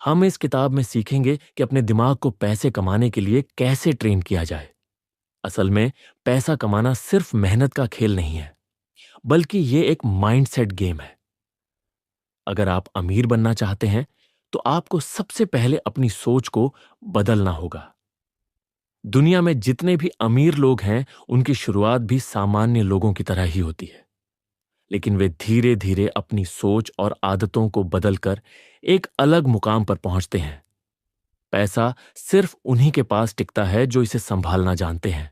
हम इस किताब में सीखेंगे कि अपने दिमाग को पैसे कमाने के लिए कैसे ट्रेन किया जाए। असल में पैसा कमाना सिर्फ मेहनत का खेल नहीं है, बल्कि ये एक माइंडसेट गेम है। अगर आप अमीर बनना चाहते हैं तो आपको सबसे पहले अपनी सोच को बदलना होगा। दुनिया में जितने भी अमीर लोग हैं उनकी शुरुआत भी सामान्य लोगों की तरह ही होती है, लेकिन वे धीरे धीरे अपनी सोच और आदतों को बदलकर एक अलग मुकाम पर पहुंचते हैं। पैसा सिर्फ उन्हीं के पास टिकता है जो इसे संभालना जानते हैं,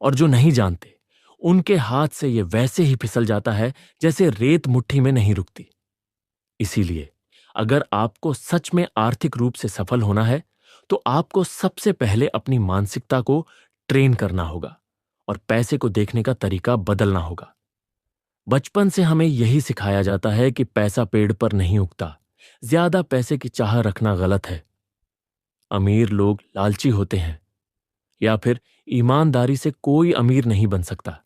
और जो नहीं जानते उनके हाथ से यह वैसे ही फिसल जाता है जैसे रेत मुट्ठी में नहीं रुकती। इसीलिए अगर आपको सच में आर्थिक रूप से सफल होना है तो आपको सबसे पहले अपनी मानसिकता को ट्रेन करना होगा और पैसे को देखने का तरीका बदलना होगा। बचपन से हमें यही सिखाया जाता है कि पैसा पेड़ पर नहीं उगता, ज्यादा पैसे की चाह रखना गलत है। अमीर लोग लालची होते हैं, या फिर ईमानदारी से कोई अमीर नहीं बन सकता।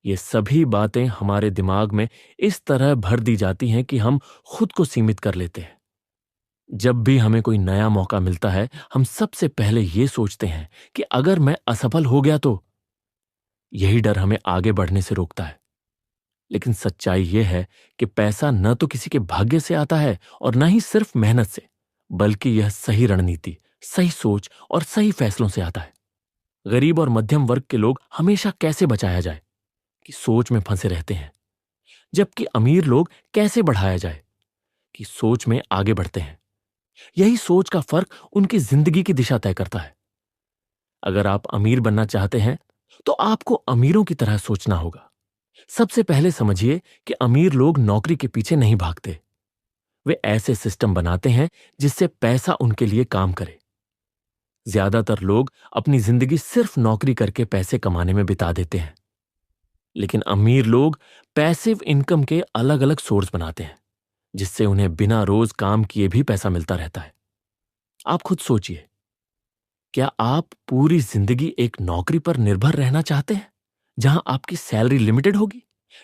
ये सभी बातें हमारे दिमाग में इस तरह भर दी जाती हैं कि हम खुद को सीमित कर लेते हैं। जब भी हमें कोई नया मौका मिलता है, हम सबसे पहले ये सोचते हैं कि अगर मैं असफल हो गया तो। यही डर हमें आगे बढ़ने से रोकता है। लेकिन सच्चाई यह है कि पैसा न तो किसी के भाग्य से आता है और न ही सिर्फ मेहनत से, बल्कि यह सही रणनीति, सही सोच और सही फैसलों से आता है। गरीब और मध्यम वर्ग के लोग हमेशा कैसे बचाया जाए कि सोच में फंसे रहते हैं, जबकि अमीर लोग कैसे बढ़ाया जाए कि सोच में आगे बढ़ते हैं। यही सोच का फर्क उनकी जिंदगी की दिशा तय करता है। अगर आप अमीर बनना चाहते हैं तो आपको अमीरों की तरह सोचना होगा। सबसे पहले समझिए कि अमीर लोग नौकरी के पीछे नहीं भागते। वे ऐसे सिस्टम बनाते हैं जिससे पैसा उनके लिए काम करे। ज्यादातर लोग अपनी जिंदगी सिर्फ नौकरी करके पैसे कमाने में बिता देते हैं, लेकिन अमीर लोग पैसिव इनकम के अलग अलग सोर्स बनाते हैं, जिससे उन्हें बिना रोज काम किए भी पैसा मिलता रहता है। आप खुद सोचिए, क्या आप पूरी जिंदगी एक नौकरी पर निर्भर रहना चाहते हैं जहां आपकी सैलरी लिमिटेड होगी,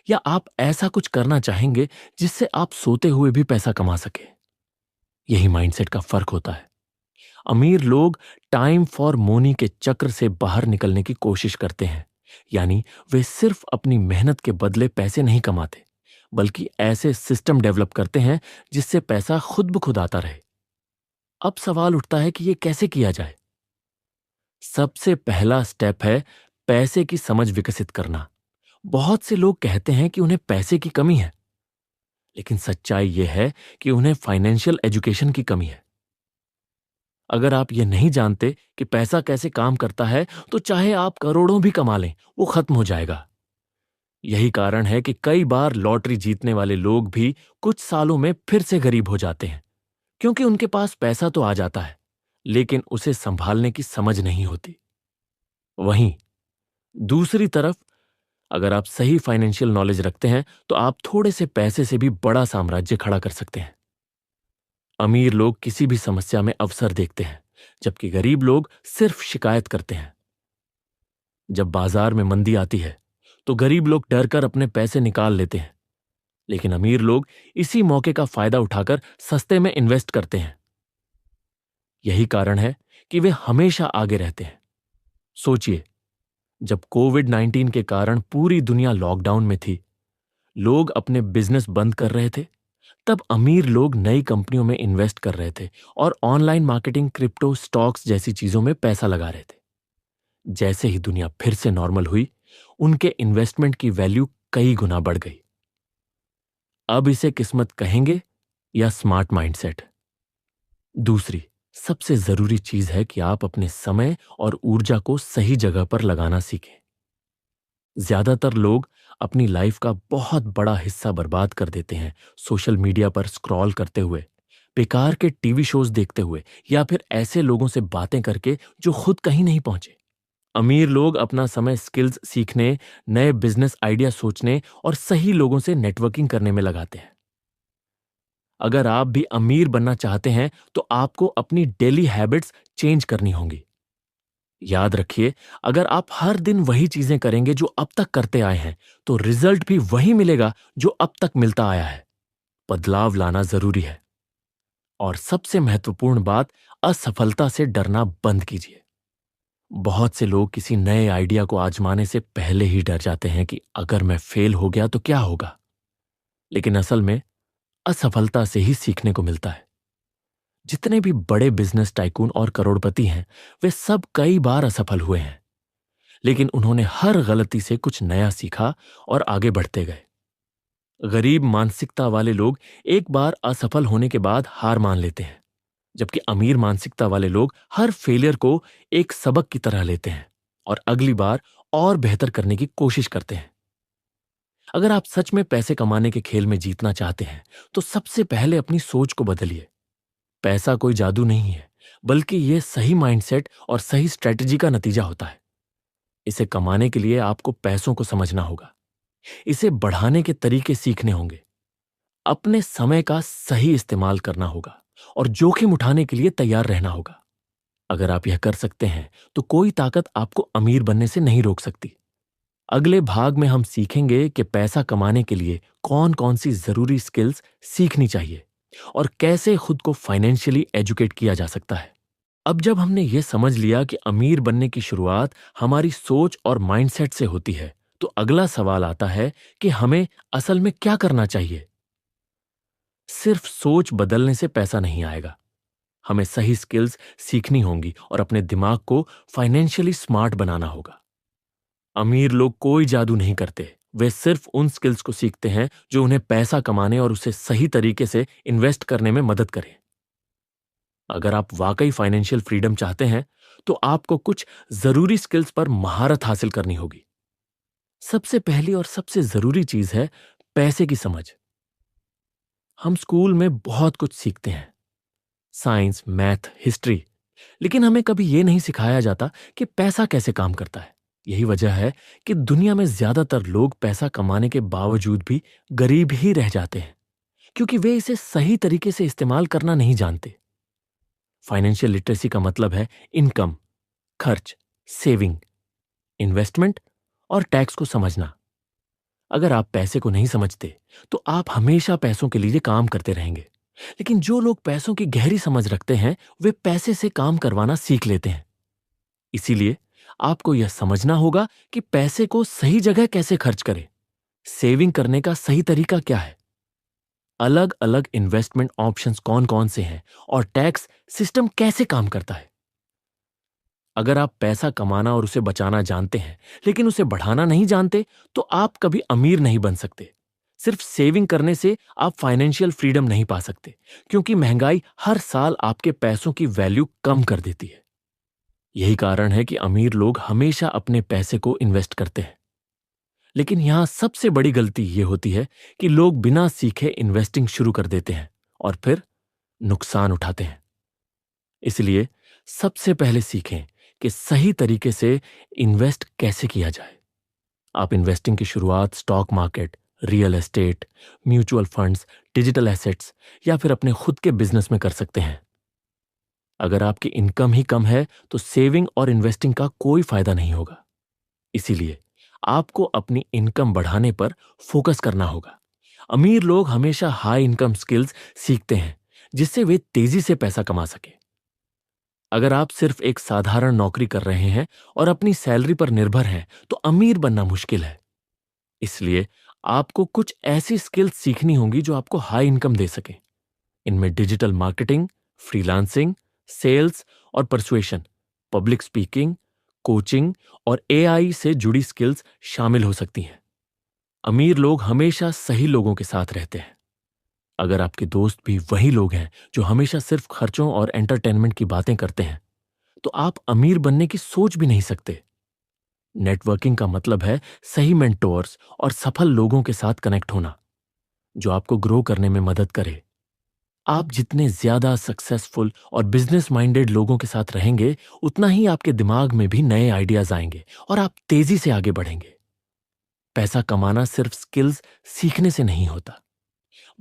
या आप ऐसा कुछ करना चाहेंगे जिससे आप सोते हुए भी पैसा कमा सके? यही माइंडसेट का फर्क होता है। अमीर लोग टाइम फॉर मनी के चक्र से बाहर निकलने की कोशिश करते हैं, यानी वे सिर्फ अपनी मेहनत के बदले पैसे नहीं कमाते, बल्कि ऐसे सिस्टम डेवलप करते हैं जिससे पैसा खुद ब खुद आता रहे। अब सवाल उठता है कि यह कैसे किया जाए। सबसे पहला स्टेप है पैसे की समझ विकसित करना। बहुत से लोग कहते हैं कि उन्हें पैसे की कमी है, लेकिन सच्चाई यह है कि उन्हें फाइनेंशियल एजुकेशन की कमी है। अगर आप यह नहीं जानते कि पैसा कैसे काम करता है तो चाहे आप करोड़ों भी कमा लें, वो खत्म हो जाएगा। यही कारण है कि कई बार लॉटरी जीतने वाले लोग भी कुछ सालों में फिर से गरीब हो जाते हैं, क्योंकि उनके पास पैसा तो आ जाता है, लेकिन उसे संभालने की समझ नहीं होती। वहीं दूसरी तरफ, अगर आप सही फाइनेंशियल नॉलेज रखते हैं तो आप थोड़े से पैसे से भी बड़ा साम्राज्य खड़ा कर सकते हैं। अमीर लोग किसी भी समस्या में अवसर देखते हैं, जबकि गरीब लोग सिर्फ शिकायत करते हैं। जब बाजार में मंदी आती है तो गरीब लोग डरकर अपने पैसे निकाल लेते हैं, लेकिन अमीर लोग इसी मौके का फायदा उठाकर सस्ते में इन्वेस्ट करते हैं। यही कारण है कि वे हमेशा आगे रहते हैं। सोचिए, जब कोविड-19 के कारण पूरी दुनिया लॉकडाउन में थी, लोग अपने बिजनेस बंद कर रहे थे, तब अमीर लोग नई कंपनियों में इन्वेस्ट कर रहे थे और ऑनलाइन मार्केटिंग, क्रिप्टो, स्टॉक्स जैसी चीजों में पैसा लगा रहे थे। जैसे ही दुनिया फिर से नॉर्मल हुई, उनके इन्वेस्टमेंट की वैल्यू कई गुना बढ़ गई। अब इसे किस्मत कहेंगे या स्मार्ट माइंडसेट? दूसरी सबसे जरूरी चीज है कि आप अपने समय और ऊर्जा को सही जगह पर लगाना सीखें। ज्यादातर लोग अपनी लाइफ का बहुत बड़ा हिस्सा बर्बाद कर देते हैं सोशल मीडिया पर स्क्रॉल करते हुए, बेकार के टीवी शोज देखते हुए, या फिर ऐसे लोगों से बातें करके जो खुद कहीं नहीं पहुंचे। अमीर लोग अपना समय स्किल्स सीखने, नए बिजनेस आइडिया सोचने और सही लोगों से नेटवर्किंग करने में लगाते हैं। अगर आप भी अमीर बनना चाहते हैं तो आपको अपनी डेली हैबिट्स चेंज करनी होंगी। याद रखिए, अगर आप हर दिन वही चीजें करेंगे जो अब तक करते आए हैं तो रिजल्ट भी वही मिलेगा जो अब तक मिलता आया है। बदलाव लाना जरूरी है। और सबसे महत्वपूर्ण बात, असफलता से डरना बंद कीजिए। बहुत से लोग किसी नए आइडिया को आजमाने से पहले ही डर जाते हैं कि अगर मैं फेल हो गया तो क्या होगा। लेकिन असल में असफलता से ही सीखने को मिलता है। जितने भी बड़े बिजनेस टाइकून और करोड़पति हैं, वे सब कई बार असफल हुए हैं, लेकिन उन्होंने हर गलती से कुछ नया सीखा और आगे बढ़ते गए। गरीब मानसिकता वाले लोग एक बार असफल होने के बाद हार मान लेते हैं, जबकि अमीर मानसिकता वाले लोग हर फेलियर को एक सबक की तरह लेते हैं और अगली बार और बेहतर करने की कोशिश करते हैं। अगर आप सच में पैसे कमाने के खेल में जीतना चाहते हैं, तो सबसे पहले अपनी सोच को बदलिए। पैसा कोई जादू नहीं है, बल्कि यह सही माइंडसेट और सही स्ट्रेटजी का नतीजा होता है। इसे कमाने के लिए आपको पैसों को समझना होगा, इसे बढ़ाने के तरीके सीखने होंगे, अपने समय का सही इस्तेमाल करना होगा और जोखिम उठाने के लिए तैयार रहना होगा। अगर आप यह कर सकते हैं, तो कोई ताकत आपको अमीर बनने से नहीं रोक सकती। अगले भाग में हम सीखेंगे कि पैसा कमाने के लिए कौन कौन सी जरूरी स्किल्स सीखनी चाहिए और कैसे खुद को फाइनेंशियली एजुकेट किया जा सकता है। अब जब हमने यह समझ लिया कि अमीर बनने की शुरुआत हमारी सोच और माइंडसेट से होती है, तो अगला सवाल आता है कि हमें असल में क्या करना चाहिए। सिर्फ सोच बदलने से पैसा नहीं आएगा। हमें सही स्किल्स सीखनी होंगी और अपने दिमाग को फाइनेंशियली स्मार्ट बनाना होगा। अमीर लोग कोई जादू नहीं करते, वे सिर्फ उन स्किल्स को सीखते हैं जो उन्हें पैसा कमाने और उसे सही तरीके से इन्वेस्ट करने में मदद करें। अगर आप वाकई फाइनेंशियल फ्रीडम चाहते हैं, तो आपको कुछ जरूरी स्किल्स पर महारत हासिल करनी होगी। सबसे पहली और सबसे जरूरी चीज है पैसे की समझ। हम स्कूल में बहुत कुछ सीखते हैं, साइंस, मैथ, हिस्ट्री, लेकिन हमें कभी यह नहीं सिखाया जाता कि पैसा कैसे काम करता है। यही वजह है कि दुनिया में ज्यादातर लोग पैसा कमाने के बावजूद भी गरीब ही रह जाते हैं, क्योंकि वे इसे सही तरीके से इस्तेमाल करना नहीं जानते। फाइनेंशियल लिटरेसी का मतलब है इनकम, खर्च, सेविंग, इन्वेस्टमेंट और टैक्स को समझना। अगर आप पैसे को नहीं समझते, तो आप हमेशा पैसों के लिए काम करते रहेंगे। लेकिन जो लोग पैसों की गहरी समझ रखते हैं, वे पैसे से काम करवाना सीख लेते हैं। इसीलिए आपको यह समझना होगा कि पैसे को सही जगह कैसे खर्च करें, सेविंग करने का सही तरीका क्या है, अलग अलग इन्वेस्टमेंट ऑप्शंस कौन कौन से हैं और टैक्स सिस्टम कैसे काम करता है। अगर आप पैसा कमाना और उसे बचाना जानते हैं, लेकिन उसे बढ़ाना नहीं जानते, तो आप कभी अमीर नहीं बन सकते। सिर्फ सेविंग करने से आप फाइनेंशियल फ्रीडम नहीं पा सकते, क्योंकि महंगाई हर साल आपके पैसों की वैल्यू कम कर देती है। यही कारण है कि अमीर लोग हमेशा अपने पैसे को इन्वेस्ट करते हैं। लेकिन यहां सबसे बड़ी गलती यह होती है कि लोग बिना सीखे इन्वेस्टिंग शुरू कर देते हैं और फिर नुकसान उठाते हैं। इसलिए सबसे पहले सीखें कि सही तरीके से इन्वेस्ट कैसे किया जाए। आप इन्वेस्टिंग की शुरुआत stock market, real estate, mutual funds, digital assets या फिर अपने खुद के बिजनेस में कर सकते हैं। अगर आपकी इनकम ही कम है, तो सेविंग और इन्वेस्टिंग का कोई फायदा नहीं होगा। इसीलिए आपको अपनी इनकम बढ़ाने पर फोकस करना होगा। अमीर लोग हमेशा हाई इनकम स्किल्स सीखते हैं, जिससे वे तेजी से पैसा कमा सके। अगर आप सिर्फ एक साधारण नौकरी कर रहे हैं और अपनी सैलरी पर निर्भर हैं, तो अमीर बनना मुश्किल है। इसलिए आपको कुछ ऐसी स्किल्स सीखनी होंगी जो आपको हाई इनकम दे सके। इनमें डिजिटल मार्केटिंग, फ्रीलांसिंग, सेल्स और परसुएशन, पब्लिक स्पीकिंग, कोचिंग और एआई से जुड़ी स्किल्स शामिल हो सकती हैं। अमीर लोग हमेशा सही लोगों के साथ रहते हैं। अगर आपके दोस्त भी वही लोग हैं जो हमेशा सिर्फ खर्चों और एंटरटेनमेंट की बातें करते हैं, तो आप अमीर बनने की सोच भी नहीं सकते। नेटवर्किंग का मतलब है सही मेंटोर्स और सफल लोगों के साथ कनेक्ट होना, जो आपको ग्रो करने में मदद करे। आप जितने ज्यादा सक्सेसफुल और बिजनेस माइंडेड लोगों के साथ रहेंगे, उतना ही आपके दिमाग में भी नए आइडियाज आएंगे और आप तेजी से आगे बढ़ेंगे। पैसा कमाना सिर्फ स्किल्स सीखने से नहीं होता,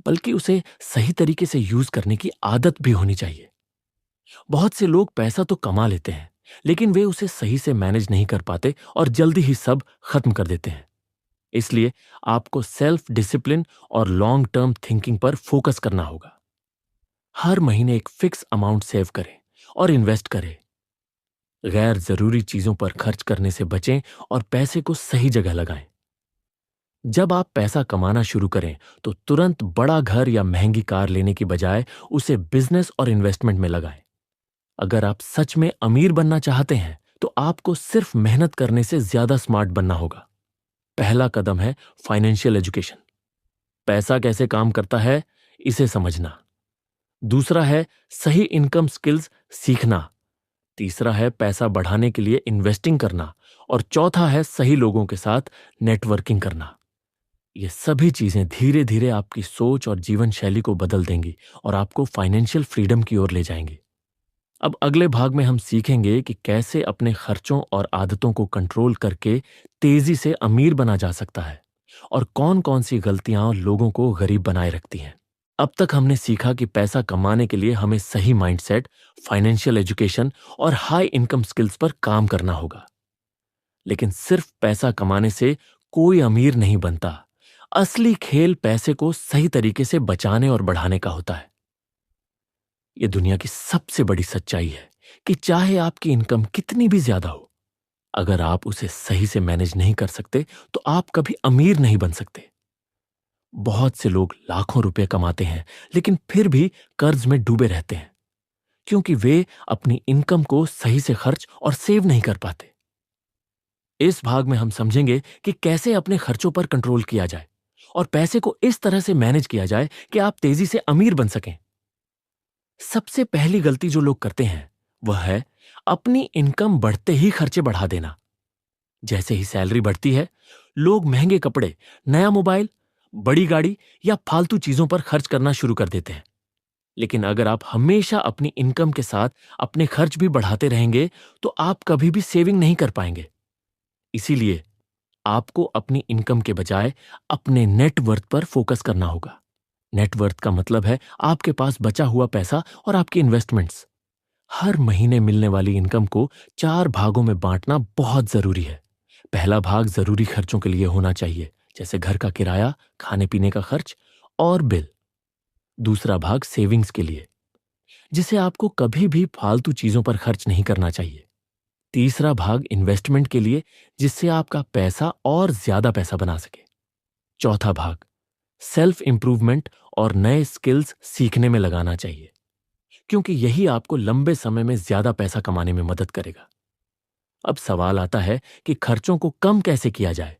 बल्कि उसे सही तरीके से यूज करने की आदत भी होनी चाहिए। बहुत से लोग पैसा तो कमा लेते हैं, लेकिन वे उसे सही से मैनेज नहीं कर पाते और जल्दी ही सब खत्म कर देते हैं। इसलिए आपको सेल्फ डिसिप्लिन और लॉन्ग टर्म थिंकिंग पर फोकस करना होगा। हर महीने एक फिक्स अमाउंट सेव करें और इन्वेस्ट करें। गैर जरूरी चीजों पर खर्च करने से बचें और पैसे को सही जगह लगाएं। जब आप पैसा कमाना शुरू करें तो तुरंत बड़ा घर या महंगी कार लेने की बजाय उसे बिजनेस और इन्वेस्टमेंट में लगाएं। अगर आप सच में अमीर बनना चाहते हैं तो आपको सिर्फ मेहनत करने से ज्यादा स्मार्ट बनना होगा। पहला कदम है फाइनेंशियल एजुकेशन। पैसा कैसे काम करता है इसे समझना। दूसरा है सही इनकम स्किल्स सीखना। तीसरा है पैसा बढ़ाने के लिए इन्वेस्टिंग करना। और चौथा है सही लोगों के साथ नेटवर्किंग करना। ये सभी चीजें धीरे धीरे आपकी सोच और जीवन शैली को बदल देंगी और आपको फाइनेंशियल फ्रीडम की ओर ले जाएंगी। अब अगले भाग में हम सीखेंगे कि कैसे अपने खर्चों और आदतों को कंट्रोल करके तेजी से अमीर बना जा सकता है और कौन कौन सी गलतियां लोगों को गरीब बनाए रखती हैं। अब तक हमने सीखा कि पैसा कमाने के लिए हमें सही माइंडसेट, फाइनेंशियल एजुकेशन और हाई इनकम स्किल्स पर काम करना होगा। लेकिन सिर्फ पैसा कमाने से कोई अमीर नहीं बनता। असली खेल पैसे को सही तरीके से बचाने और बढ़ाने का होता है। यह दुनिया की सबसे बड़ी सच्चाई है कि चाहे आपकी इनकम कितनी भी ज्यादा हो, अगर आप उसे सही से मैनेज नहीं कर सकते तो आप कभी अमीर नहीं बन सकते। बहुत से लोग लाखों रुपए कमाते हैं लेकिन फिर भी कर्ज में डूबे रहते हैं क्योंकि वे अपनी इनकम को सही से खर्च और सेव नहीं कर पाते। इस भाग में हम समझेंगे कि कैसे अपने खर्चों पर कंट्रोल किया जाए और पैसे को इस तरह से मैनेज किया जाए कि आप तेजी से अमीर बन सकें। सबसे पहली गलती जो लोग करते हैं वह है अपनी इनकम बढ़ते ही खर्चे बढ़ा देना। जैसे ही सैलरी बढ़ती है, लोग महंगे कपड़े, नया मोबाइल, बड़ी गाड़ी या फालतू चीजों पर खर्च करना शुरू कर देते हैं। लेकिन अगर आप हमेशा अपनी इनकम के साथ अपने खर्च भी बढ़ाते रहेंगे तो आप कभी भी सेविंग नहीं कर पाएंगे। इसीलिए आपको अपनी इनकम के बजाय अपने नेटवर्थ पर फोकस करना होगा। नेटवर्थ का मतलब है आपके पास बचा हुआ पैसा और आपकी इन्वेस्टमेंट्स। हर महीने मिलने वाली इनकम को 4 भागों में बांटना बहुत जरूरी है। पहला भाग जरूरी खर्चों के लिए होना चाहिए, जैसे घर का किराया, खाने पीने का खर्च और बिल। दूसरा भाग सेविंग्स के लिए, जिसे आपको कभी भी फालतू चीजों पर खर्च नहीं करना चाहिए। तीसरा भाग इन्वेस्टमेंट के लिए, जिससे आपका पैसा और ज्यादा पैसा बना सके। चौथा भाग सेल्फ इंप्रूवमेंट और नए स्किल्स सीखने में लगाना चाहिए, क्योंकि यही आपको लंबे समय में ज्यादा पैसा कमाने में मदद करेगा। अब सवाल आता है कि खर्चों को कम कैसे किया जाए।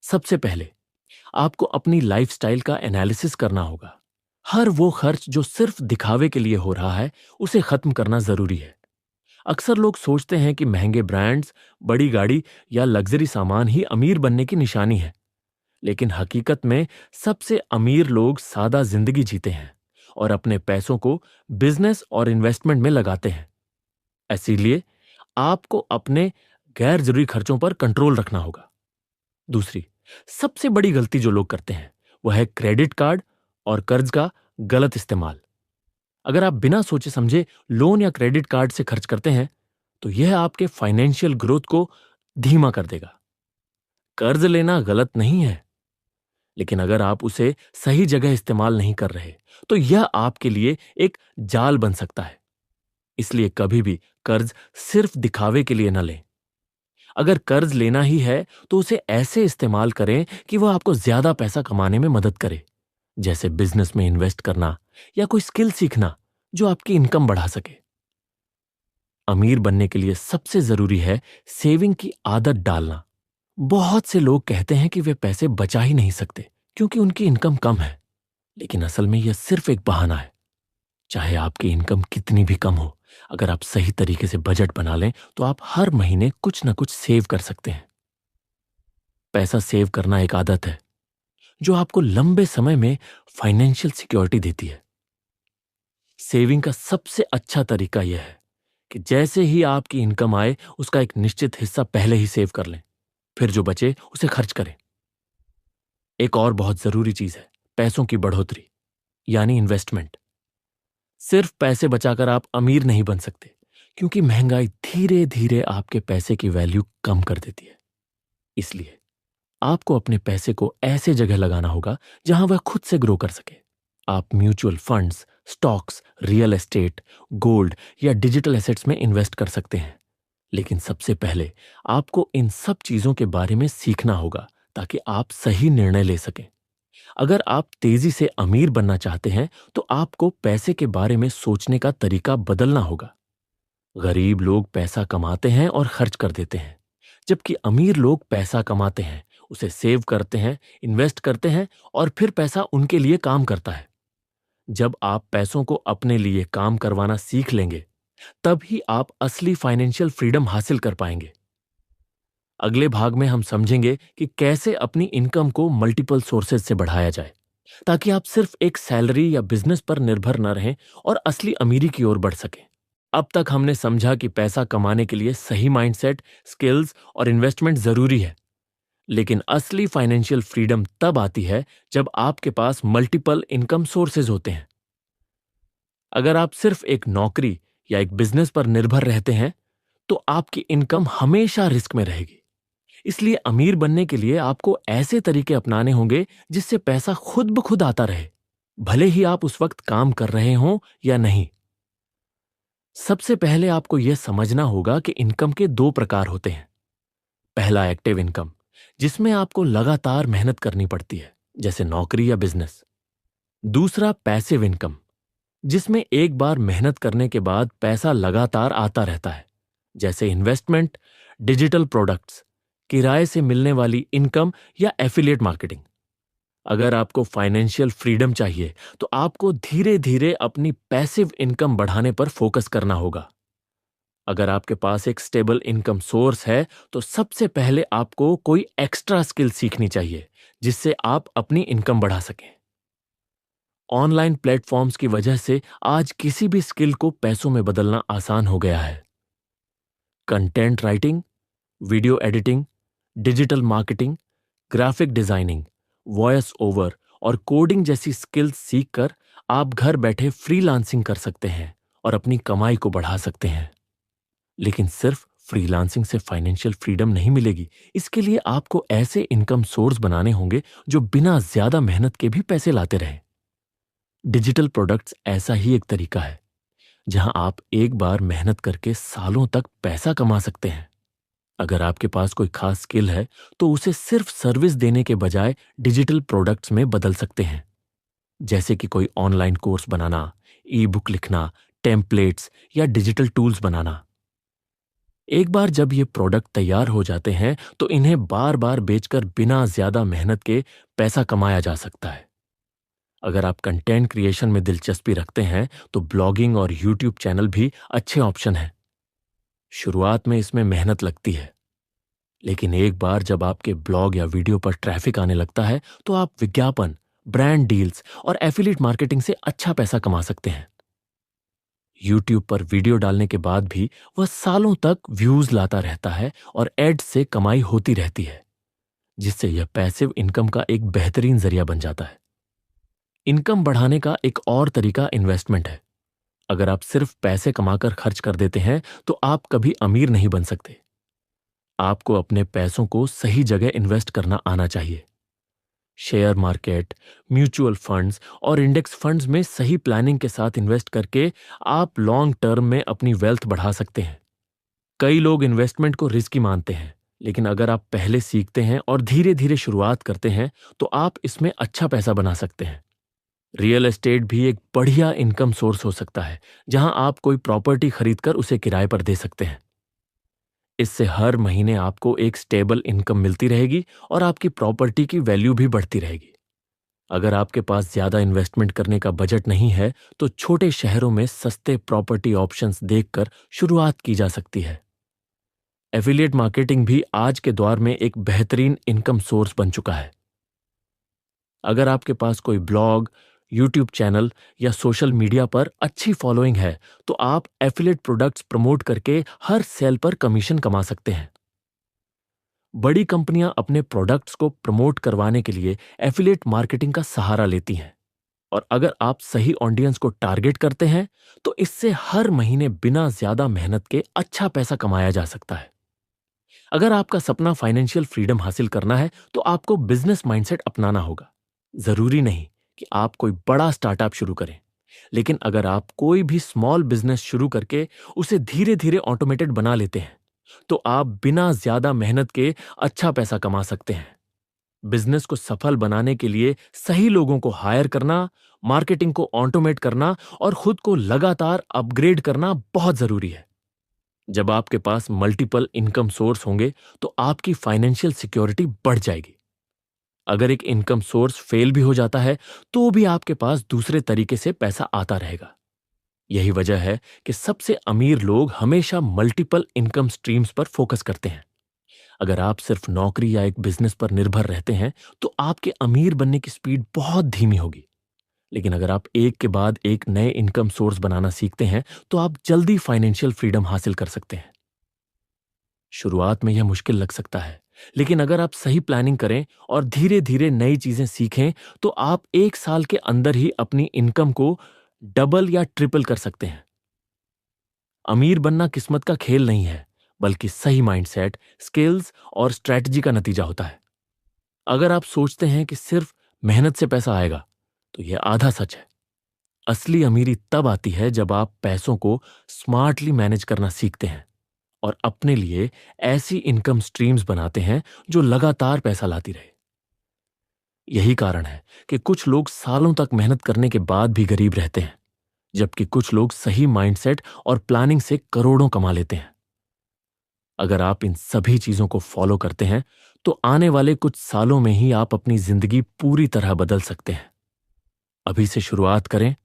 सबसे पहले आपको अपनी लाइफस्टाइल का एनालिसिस करना होगा। हर वो खर्च जो सिर्फ दिखावे के लिए हो रहा है, उसे खत्म करना जरूरी है। अक्सर लोग सोचते हैं कि महंगे ब्रांड्स, बड़ी गाड़ी या लग्जरी सामान ही अमीर बनने की निशानी है, लेकिन हकीकत में सबसे अमीर लोग सादा जिंदगी जीते हैं और अपने पैसों को बिजनेस और इन्वेस्टमेंट में लगाते हैं। इसीलिए आपको अपने गैर जरूरी खर्चों पर कंट्रोल रखना होगा। दूसरी सबसे बड़ी गलती जो लोग करते हैं वह है क्रेडिट कार्ड और कर्ज का गलत इस्तेमाल। अगर आप बिना सोचे समझे लोन या क्रेडिट कार्ड से खर्च करते हैं तो यह आपके फाइनेंशियल ग्रोथ को धीमा कर देगा। कर्ज लेना गलत नहीं है, लेकिन अगर आप उसे सही जगह इस्तेमाल नहीं कर रहे तो यह आपके लिए एक जाल बन सकता है। इसलिए कभी भी कर्ज सिर्फ दिखावे के लिए न लें। अगर कर्ज लेना ही है तो उसे ऐसे इस्तेमाल करें कि वह आपको ज्यादा पैसा कमाने में मदद करे, जैसे बिजनेस में इन्वेस्ट करना या कोई स्किल सीखना जो आपकी इनकम बढ़ा सके। अमीर बनने के लिए सबसे जरूरी है सेविंग की आदत डालना। बहुत से लोग कहते हैं कि वे पैसे बचा ही नहीं सकते क्योंकि उनकी इनकम कम है, लेकिन असल में यह सिर्फ एक बहाना है। चाहे आपकी इनकम कितनी भी कम हो, अगर आप सही तरीके से बजट बना लें तो आप हर महीने कुछ ना कुछ सेव कर सकते हैं। पैसा सेव करना एक आदत है जो आपको लंबे समय में फाइनेंशियल सिक्योरिटी देती है। सेविंग का सबसे अच्छा तरीका यह है कि जैसे ही आपकी इनकम आए उसका एक निश्चित हिस्सा पहले ही सेव कर लें, फिर जो बचे उसे खर्च करें। एक और बहुत जरूरी चीज है पैसों की बढ़ोतरी, यानी इन्वेस्टमेंट। सिर्फ पैसे बचाकर आप अमीर नहीं बन सकते, क्योंकि महंगाई धीरे धीरे आपके पैसे की वैल्यू कम कर देती है। इसलिए आपको अपने पैसे को ऐसे जगह लगाना होगा जहां वह खुद से ग्रो कर सके। आप mutual funds, stocks, real estate, gold या डिजिटल एसेट्स में इन्वेस्ट कर सकते हैं। लेकिन सबसे पहले आपको इन सब चीजों के बारे में सीखना होगा ताकि आप सही निर्णय ले सकें। अगर आप तेजी से अमीर बनना चाहते हैं तो आपको पैसे के बारे में सोचने का तरीका बदलना होगा। गरीब लोग पैसा कमाते हैं और खर्च कर देते हैं, जबकि अमीर लोग पैसा कमाते हैं, उसे सेव करते हैं, इन्वेस्ट करते हैं और फिर पैसा उनके लिए काम करता है। जब आप पैसों को अपने लिए काम करवाना सीख लेंगे, तब ही आप असली फाइनेंशियल फ्रीडम हासिल कर पाएंगे। अगले भाग में हम समझेंगे कि कैसे अपनी इनकम को मल्टीपल सोर्सेज से बढ़ाया जाए, ताकि आप सिर्फ एक सैलरी या बिजनेस पर निर्भर न रहें और असली अमीरी की ओर बढ़ सकें। अब तक हमने समझा कि पैसा कमाने के लिए सही माइंडसेट, स्किल्स और इन्वेस्टमेंट जरूरी है। लेकिन असली फाइनेंशियल फ्रीडम तब आती है जब आपके पास मल्टीपल इनकम सोर्सेज होते हैं। अगर आप सिर्फ एक नौकरी या एक बिजनेस पर निर्भर रहते हैं, तो आपकी इनकम हमेशा रिस्क में रहेगी। इसलिए अमीर बनने के लिए आपको ऐसे तरीके अपनाने होंगे जिससे पैसा खुद ब खुद आता रहे, भले ही आप उस वक्त काम कर रहे हों या नहीं। सबसे पहले आपको यह समझना होगा कि इनकम के दो प्रकार होते हैं। पहला एक्टिव इनकम, जिसमें आपको लगातार मेहनत करनी पड़ती है, जैसे नौकरी या बिजनेस। दूसरा पैसिव इनकम, जिसमें एक बार मेहनत करने के बाद पैसा लगातार आता रहता है, जैसे इन्वेस्टमेंट, डिजिटल प्रोडक्ट्स, किराए से मिलने वाली इनकम या एफिलिएट मार्केटिंग। अगर आपको फाइनेंशियल फ्रीडम चाहिए तो आपको धीरे धीरे अपनी पैसिव इनकम बढ़ाने पर फोकस करना होगा। अगर आपके पास एक स्टेबल इनकम सोर्स है तो सबसे पहले आपको कोई एक्स्ट्रा स्किल सीखनी चाहिए जिससे आप अपनी इनकम बढ़ा सकें। ऑनलाइन प्लेटफॉर्म्स की वजह से आज किसी भी स्किल को पैसों में बदलना आसान हो गया है। Content writing, video editing, digital marketing, graphic designing, voice over और कोडिंग जैसी स्किल्स सीखकर आप घर बैठे फ्रीलांसिंग कर सकते हैं और अपनी कमाई को बढ़ा सकते हैं। लेकिन सिर्फ फ्रीलांसिंग से फाइनेंशियल फ्रीडम नहीं मिलेगी। इसके लिए आपको ऐसे इनकम सोर्स बनाने होंगे जो बिना ज्यादा मेहनत के भी पैसे लाते रहें। डिजिटल प्रोडक्ट्स ऐसा ही एक तरीका है जहां आप एक बार मेहनत करके सालों तक पैसा कमा सकते हैं। अगर आपके पास कोई खास स्किल है तो उसे सिर्फ सर्विस देने के बजाय डिजिटल प्रोडक्ट्स में बदल सकते हैं, जैसे कि कोई ऑनलाइन कोर्स बनाना, ई बुक लिखना, टेम्पलेट्स या डिजिटल टूल्स बनाना। एक बार जब ये प्रोडक्ट तैयार हो जाते हैं तो इन्हें बार बार बेचकर बिना ज्यादा मेहनत के पैसा कमाया जा सकता है। अगर आप कंटेंट क्रिएशन में दिलचस्पी रखते हैं तो ब्लॉगिंग और यूट्यूब चैनल भी अच्छे ऑप्शन हैं। शुरुआत में इसमें मेहनत लगती है, लेकिन एक बार जब आपके ब्लॉग या वीडियो पर ट्रैफिक आने लगता है तो आप विज्ञापन, ब्रांड डील्स और एफिलिएट मार्केटिंग से अच्छा पैसा कमा सकते हैं। यूट्यूब पर वीडियो डालने के बाद भी वह सालों तक व्यूज लाता रहता है और एड्स से कमाई होती रहती है, जिससे यह पैसिव इनकम का एक बेहतरीन जरिया बन जाता है। इनकम बढ़ाने का एक और तरीका इन्वेस्टमेंट है। अगर आप सिर्फ पैसे कमाकर खर्च कर देते हैं तो आप कभी अमीर नहीं बन सकते। आपको अपने पैसों को सही जगह इन्वेस्ट करना आना चाहिए। शेयर मार्केट, म्यूचुअल फंड्स और इंडेक्स फंड्स में सही प्लानिंग के साथ इन्वेस्ट करके आप लॉन्ग टर्म में अपनी वेल्थ बढ़ा सकते हैं। कई लोग इन्वेस्टमेंट को रिस्की मानते हैं, लेकिन अगर आप पहले सीखते हैं और धीरे धीरे शुरुआत करते हैं तो आप इसमें अच्छा पैसा बना सकते हैं। रियल एस्टेट भी एक बढ़िया इनकम सोर्स हो सकता है, जहां आप कोई प्रॉपर्टी खरीदकर उसे किराए पर दे सकते हैं। इससे हर महीने आपको एक स्टेबल इनकम मिलती रहेगी और आपकी प्रॉपर्टी की वैल्यू भी बढ़ती रहेगी। अगर आपके पास ज्यादा इन्वेस्टमेंट करने का बजट नहीं है तो छोटे शहरों में सस्ते प्रॉपर्टी ऑप्शंस देखकर शुरुआत की जा सकती है। एफिलिएट मार्केटिंग भी आज के दौर में एक बेहतरीन इनकम सोर्स बन चुका है। अगर आपके पास कोई ब्लॉग, यूट्यूब चैनल या सोशल मीडिया पर अच्छी फॉलोइंग है तो आप एफिलिएट प्रोडक्ट्स प्रमोट करके हर सेल पर कमीशन कमा सकते हैं। बड़ी कंपनियां अपने प्रोडक्ट्स को प्रमोट करवाने के लिए एफिलिएट मार्केटिंग का सहारा लेती हैं, और अगर आप सही ऑडियंस को टारगेट करते हैं तो इससे हर महीने बिना ज्यादा मेहनत के अच्छा पैसा कमाया जा सकता है। अगर आपका सपना फाइनेंशियल फ्रीडम हासिल करना है तो आपको बिजनेस माइंडसेट अपनाना होगा। जरूरी नहीं कि आप कोई बड़ा स्टार्टअप शुरू करें। लेकिन अगर आप कोई भी स्मॉल बिजनेस शुरू करके उसे धीरे धीरे ऑटोमेटेड बना लेते हैं तो आप बिना ज्यादा मेहनत के अच्छा पैसा कमा सकते हैं। बिजनेस को सफल बनाने के लिए सही लोगों को हायर करना, मार्केटिंग को ऑटोमेट करना और खुद को लगातार अपग्रेड करना बहुत जरूरी है। जब आपके पास मल्टीपल इनकम सोर्स होंगे तो आपकी फाइनेंशियल सिक्योरिटी बढ़ जाएगी। अगर एक इनकम सोर्स फेल भी हो जाता है तो भी आपके पास दूसरे तरीके से पैसा आता रहेगा। यही वजह है कि सबसे अमीर लोग हमेशा मल्टीपल इनकम स्ट्रीम्स पर फोकस करते हैं। अगर आप सिर्फ नौकरी या एक बिजनेस पर निर्भर रहते हैं तो आपके अमीर बनने की स्पीड बहुत धीमी होगी। लेकिन अगर आप एक के बाद एक नए इनकम सोर्स बनाना सीखते हैं तो आप जल्दी फाइनेंशियल फ्रीडम हासिल कर सकते हैं। शुरुआत में यह मुश्किल लग सकता है, लेकिन अगर आप सही प्लानिंग करें और धीरे धीरे नई चीजें सीखें तो आप 1 साल के अंदर ही अपनी इनकम को डबल या ट्रिपल कर सकते हैं। अमीर बनना किस्मत का खेल नहीं है, बल्कि सही माइंडसेट, स्किल्स और स्ट्रैटेजी का नतीजा होता है। अगर आप सोचते हैं कि सिर्फ मेहनत से पैसा आएगा तो यह आधा सच है। असली अमीरी तब आती है जब आप पैसों को स्मार्टली मैनेज करना सीखते हैं और अपने लिए ऐसी इनकम स्ट्रीम्स बनाते हैं जो लगातार पैसा लाती रहे। यही कारण है कि कुछ लोग सालों तक मेहनत करने के बाद भी गरीब रहते हैं, जबकि कुछ लोग सही माइंडसेट और प्लानिंग से करोड़ों कमा लेते हैं। अगर आप इन सभी चीजों को फॉलो करते हैं तो आने वाले कुछ सालों में ही आप अपनी जिंदगी पूरी तरह बदल सकते हैं। अभी से शुरुआत करें,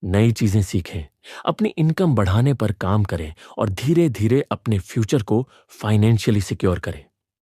नई चीजें सीखें, अपनी इनकम बढ़ाने पर काम करें और धीरे धीरे अपने फ्यूचर को फाइनेंशियली सिक्योर करें।